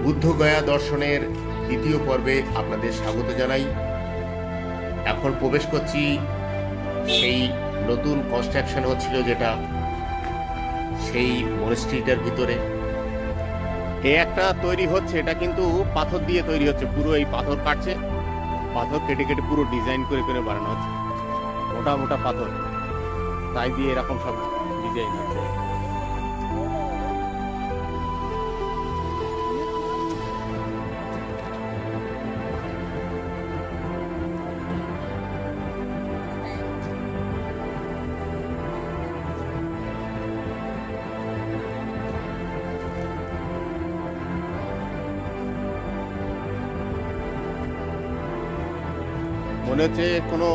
বুদ্ধগয়া দর্শনের দ্বিতীয় পর্বে আপনাদের স্বাগত জানাই। এখন প্রবেশ করছি সেই নতুন কনস্ট্রাকশন হচ্ছিল যেটা সেই মনস্ট্রিটার ভিতরে। একটা তৈরি হচ্ছে, এটা কিন্তু পাথর দিয়ে তৈরি হচ্ছে, পুরো এই পাথর কাটছে, পাথর কেটে কেটে পুরো ডিজাইন করে করে বানানো হচ্ছে, মোটা মোটা পাথর, তাই দিয়ে এরকম সব ডিজাইন হচ্ছে। মনে হচ্ছে কোনো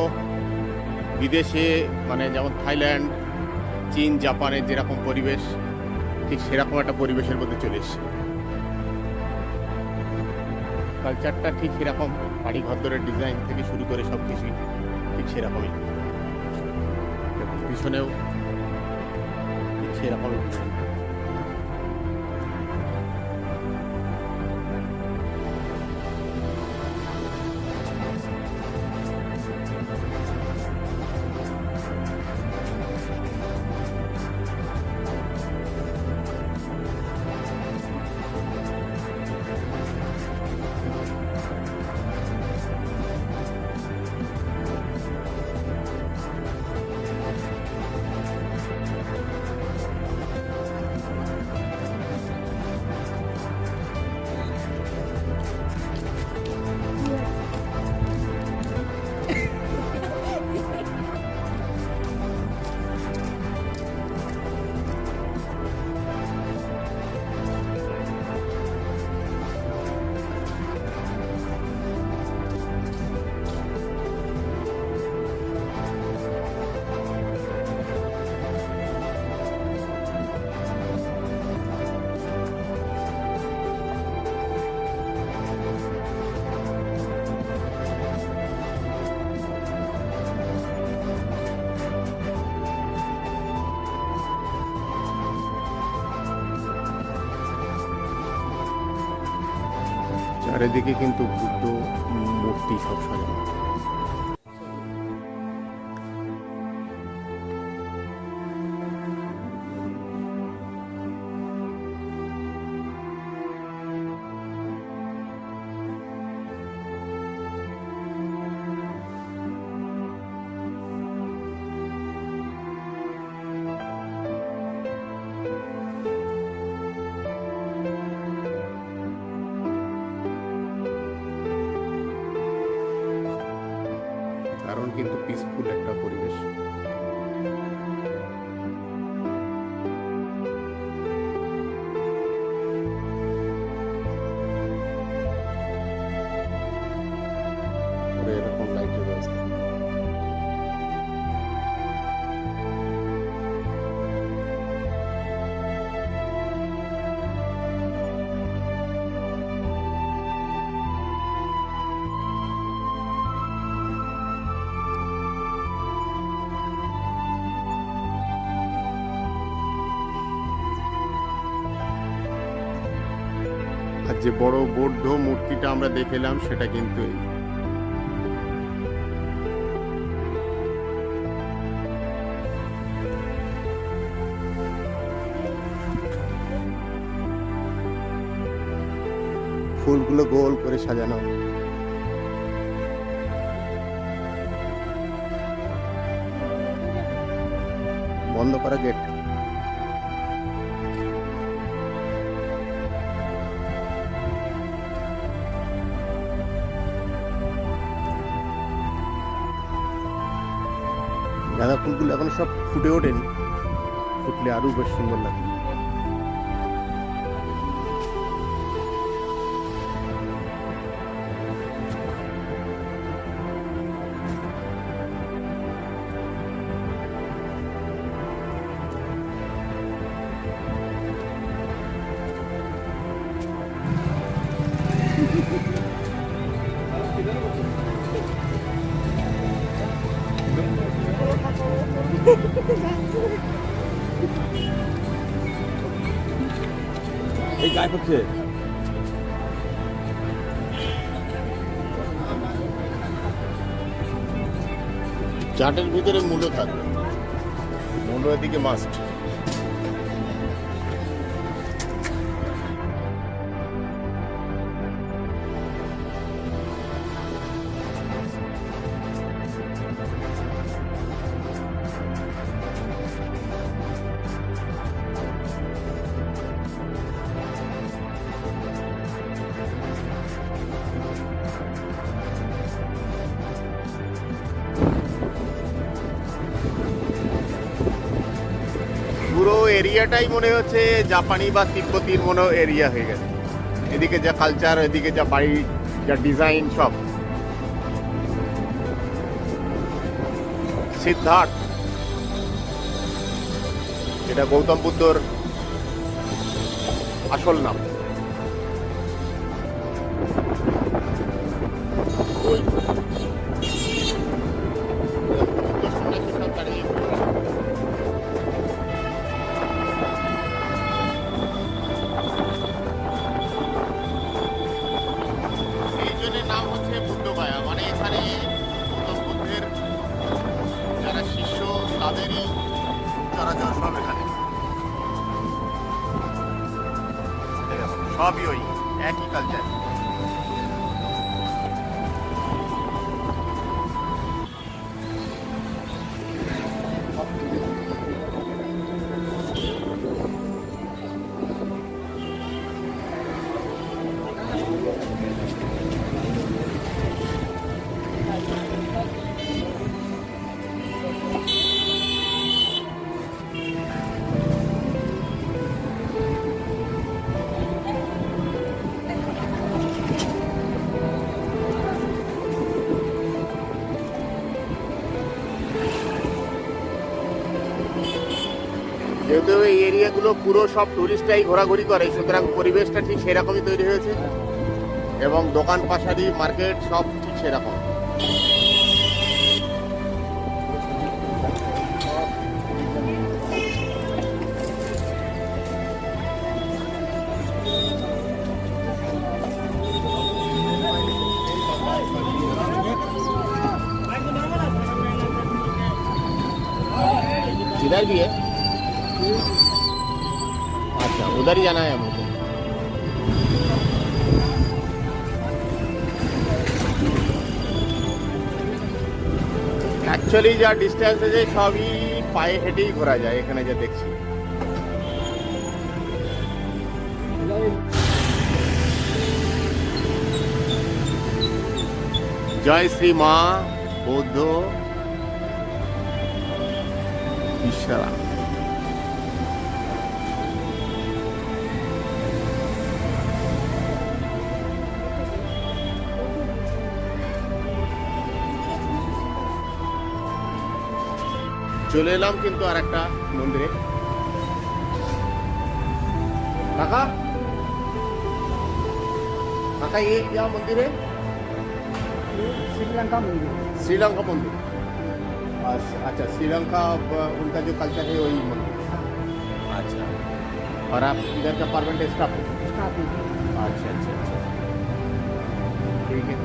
বিদেশে, মানে যেমন থাইল্যান্ড, চীন, জাপানের যেরকম পরিবেশ, ঠিক সেরকম একটা পরিবেশের মধ্যে চলে এসছে। কালচারটা ঠিক সেরকম, বাড়ি ঘরদরের ডিজাইন থেকে শুরু করে সব কিছুই ঠিক সেরকমই, পিছনেও ঠিক সেরকমই ডিজাইন। চারিদিকে কিন্তু বুদ্ধ মূর্তি সব সাজানো। কারণ কিন্তু পিসফুল একটা পরিবেশ। এরকম লাইটের ব্যবস্থা। আর যে বড় বৌদ্ধ মূর্তিটা আমরা দেখলাম সেটা কিন্তু এই। ফুলগুলো গোল করে সাজানো, বন্ধ করা গেট। গাঁদা ফুলগুলো এখন সব ফুটে ওঠেনি, ফুটলে আরো বেশ সুন্দর লাগে। এই গায়ে করছে চাটের ভিতরে মূলো থাকবে, মূলো এদিকে মাস্ট। পুরো এরিয়াটাই মনে হচ্ছে জাপানি বা তিব্বতির মনে এরিয়া হয়ে গেছে। এদিকে যা কালচার, এদিকে যা বাড়ি, যা ডিজাইন, সব। সিদ্ধার্থ, এটা গৌতম বুদ্ধর আসল নাম। নাম হচ্ছে বুদ্ধগয়া, মানে এখানে গৌতম বুদ্ধের যারা শিষ্য তাদেরই যারা যারা সব এখানে, সবই ওই একই কালচার। যেহেতু এই এরিয়াগুলো পুরো সব টুরিস্টরাই ঘোরাঘুরি করে, সুতরাং পরিবেশটা ঠিক সেরকমই তৈরি হয়েছে এবং দোকান পাশারি, মার্কেট সব ঠিক সেরকম। इधर भी है, अच्छा उधर ही जाना है हमको। অ্যাকচুয়ালি যা ডিস্টেন্স আছে সবই পায়ে হেঁটেই ঘোরা যায় এখানে যা দেখছি। জয় শ্রী মা বৌদ্ধ ঈশ্বরা। চলে এলাম কিন্তু আর একটা মন্দিরে। কাকা কাকা ये क्या मंदिर है? श्रीलंका मंदिर। श्रीलंका मंदिर, अच्छा श्रीलंका उनका जो कल्चर है वही मंदिर। अच्छा, और आप इधर का परमानेंट स्टाफ हो? अच्छा अच्छा अच्छा, ठीक है।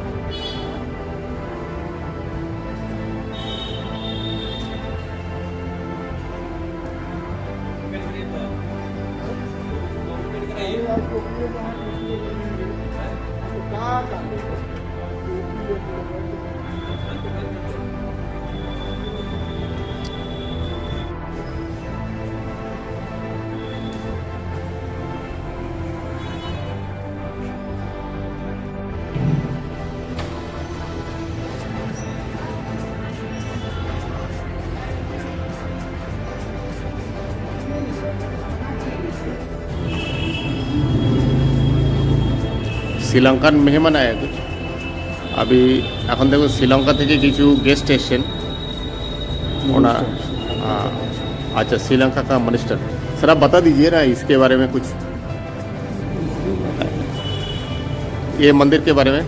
শ্রীলঙ্কার মেহমান আয়া कुछ अभी এখন দেখো শ্রীলঙ্কা থেকে কিছু गेस्ट এসেছেন ওনা। अच्छा श्रीलंका का मिनिस्टर, सर आप बता दीजिए ना इसके बारे में कुछ, ये मंदिर के बारे में।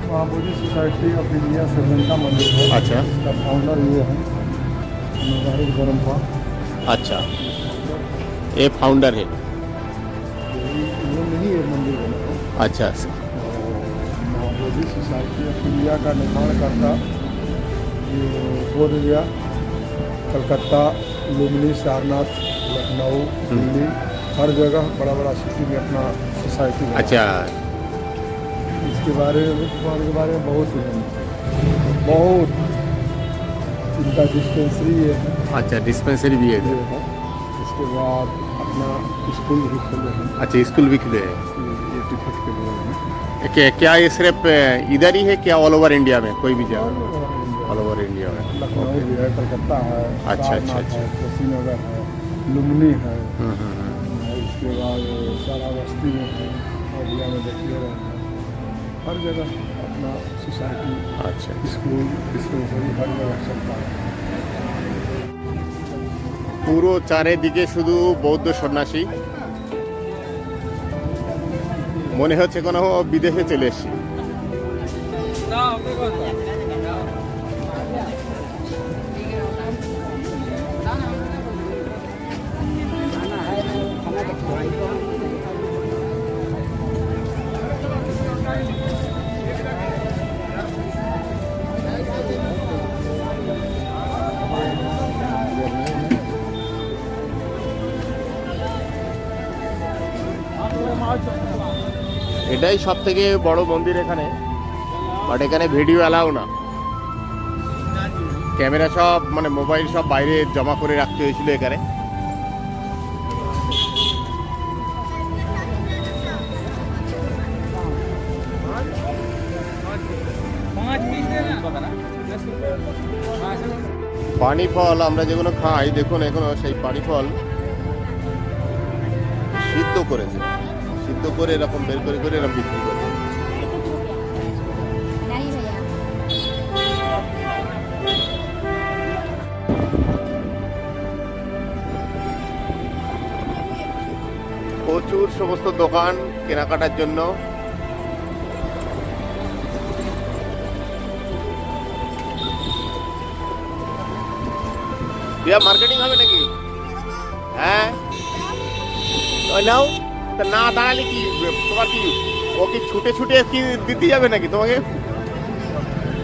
Mahabodhi society of India Sri Lanka मंदिर है। अच्छा, इसका फाउंडर ये है गरम्पा। अच्छा ये फाउंडर है। ये नहीं है मंदिर है। अच्छा, महाबोधि सोसाइटी ऑफ इंडिया का निर्माण करता ये बोध गया, कलकत्ता, लुम्बिनी, सारनाथ, लखनऊ, दिल्ली, हर जगह बड़ा बड़ा सिटी में अपना सोसाइटी है। अच्छा, इसके बारे में बहुत बहुत इनका डिस्पेंसरी है। अच्छा डिस्पेंसरी भी है। इसके बाद अपना स्कूल भी खोले हैं, अच्छा स्कूल भी खुले हैं। ये टिकट के लिए हैं। क्या ये सिर्फ इधर ही है क्या ऑल ओवर इंडिया में कोई भी जगह? ऑल ओवर इंडिया में। लखनऊ भी है, कलकत्ता है, अच्छा, सारनाथ अच्छा। है, कुशीनगर है, लुम्बिनी है, इसके बाद श्रावस्ती में है, औलिया में देखिए रहे हैं। हर जगह अपना सोसाइटी, अच्छा स्कूल, डिस्पेंसरी हर जगह चलता है। পুরো চারিদিকে শুধু বৌদ্ধ সন্ন্যাসী, মনে হচ্ছে কোনো বিদেশে চলে এসেছি। এটাই সব থেকে বড় মন্দির এখানে, বাট এখানে ভিডিও অ্যালাউ না। ক্যামেরা সব মানে মোবাইল সব বাইরে জমা করে রাখতে হয়েছিল এখানে। পানি ফল আমরা যেগুলো খাই, দেখুন এখনো সেই পানি ফল সিদ্ধ করেছে, সিদ্ধ করে এরকম বের করে করে এরকম বিক্রি করে। नहीं भैया। প্রচুর সমস্ত দোকান কেনাকাটার জন্য। মার্কেটিং হবে নাকি? হ্যাঁ ওই নাও তা, না দাঁড়ালে কি তোমার কি ও কি ছুটে ছুটে কি দিতে যাবে নাকি তোমাকে?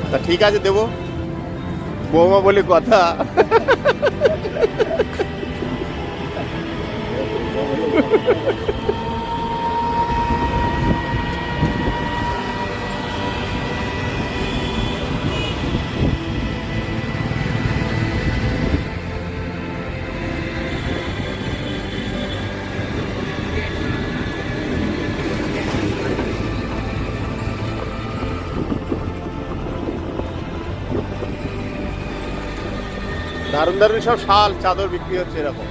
তা ঠিক আছে দেবো, বৌমা বলে কথা। দারুণ দারুণ সব শাল চাদর বিক্রি হচ্ছে এরকম।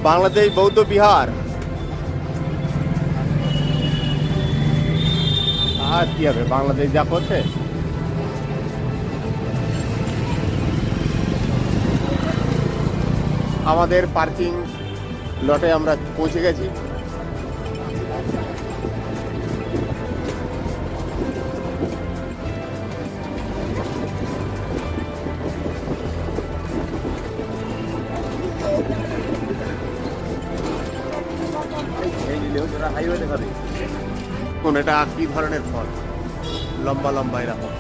বাংলাদেশ বৌদ্ধ বিহার। আর কি হবে, বাংলাদেশ যা করছে। আমাদের পার্কিং লটে আমরা পৌঁছে গেছি। কোন এটা কি ধরনের ফল, লম্বা লম্বা এরকম।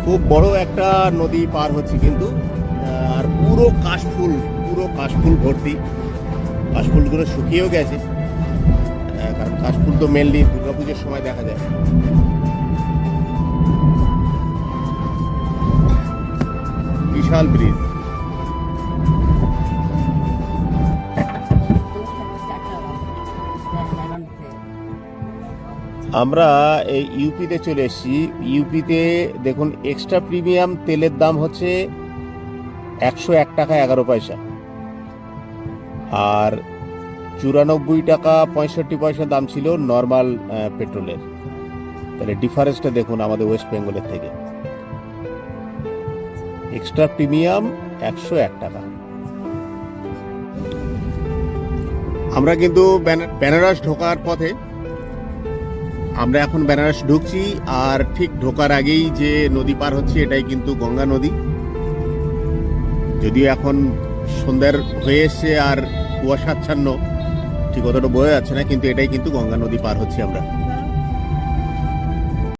খুব বড় একটা নদী পার হচ্ছে কিন্তু, আর পুরো কাশফুল, পুরো কাশফুল ভর্তি। কাশফুলগুলো শুকিয়েও গেছে, কারণ কাশফুল তো মেনলি দুর্গাপুজোর সময় দেখা যায়। বিশাল ব্রিজ। আমরা এই ইউপিতে চলে এসেছি। ইউপিতে দেখুন এক্সট্রা প্রিমিয়াম তেলের দাম হচ্ছে 101 টাকা 11 পয়সা, আর 94 টাকা 65 পয়সা দাম ছিল নর্মাল পেট্রোলের। তাহলে ডিফারেন্সটা দেখুন আমাদের ওয়েস্ট বেঙ্গলের থেকে। এক্সট্রা প্রিমিয়াম 101 টাকা। আমরা কিন্তু বেনারস ঢোকার পথে, আমরা এখন বেনারস ঢুকছি, আর ঠিক ঢোকার আগেই যে নদী পার হচ্ছে এটাই কিন্তু গঙ্গা নদী। যদিও এখন সন্ধ্যার হয়ে এসছে আর কুয়াশাচ্ছন্ন, ঠিক অতটা বোঝা যাচ্ছে না, কিন্তু এটাই কিন্তু গঙ্গা নদী পার হচ্ছে আমরা।